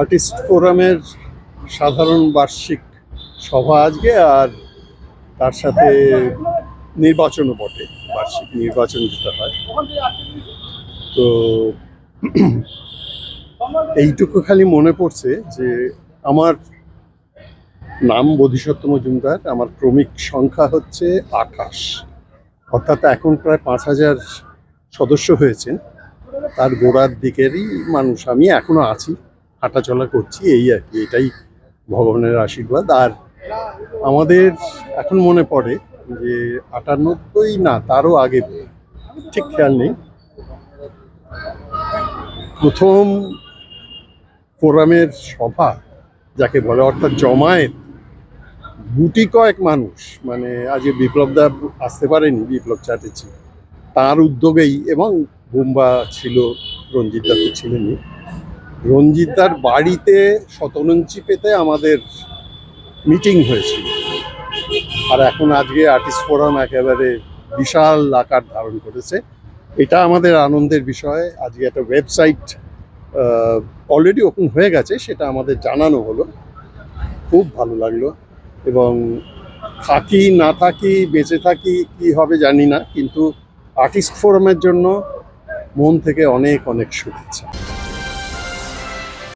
Artist ফোরামের সাধারণ বার্ষিক সভা আজকে, আর তার সাথে নির্বাচনও বটে, বার্ষিক নির্বাচন যেটা হয়। তো এইটুকু খালি মনে পড়ছে যে আমার নাম বোধিসত্ত্ব মজুমদার, আমার ক্রমিক সংখ্যা হচ্ছে 28, অর্থাৎ এখন প্রায় 5,000 সদস্য হয়েছেন। তার গোড়ার দিকেরই মানুষ আমি, এখনো আছি, হাঁটাচলা করছি, এই আর কি। এটাই ভগবানের আশীর্বাদ। আর আমাদের এখন মনে পড়ে যে 98 না তারও আগে, ঠিক খেয়াল নেই, প্রথম ফোরামের সভা যাকে বলে, অর্থাৎ জমায়েত, গুটি কয়েক মানুষ, মানে আজকে বিপ্লবদা আসতে পারেনি, বিপ্লব চ্যাটার্জি, তার উদ্যোগেই, এবং বুম্বা ছিল, রঞ্জিতদা তো ছিলেনই, রঞ্জিতদার বাড়িতে শতরঞ্চি পেতে আমাদের মিটিং হয়েছিল। আর এখন আজকে আর্টিস্ট ফোরাম একেবারে বিশাল আকার ধারণ করেছে। এটা আমাদের আনন্দের বিষয়। আজকে একটা ওয়েবসাইট অলরেডি ওপেন হয়ে গেছে, সেটা আমাদের জানানো হলো, খুব ভালো লাগলো। এবং থাকি না থাকি, বেঁচে থাকি, কি হবে জানি না, কিন্তু আর্টিস্ট ফোরামের জন্য মন থেকে অনেক অনেক শুভেচ্ছা।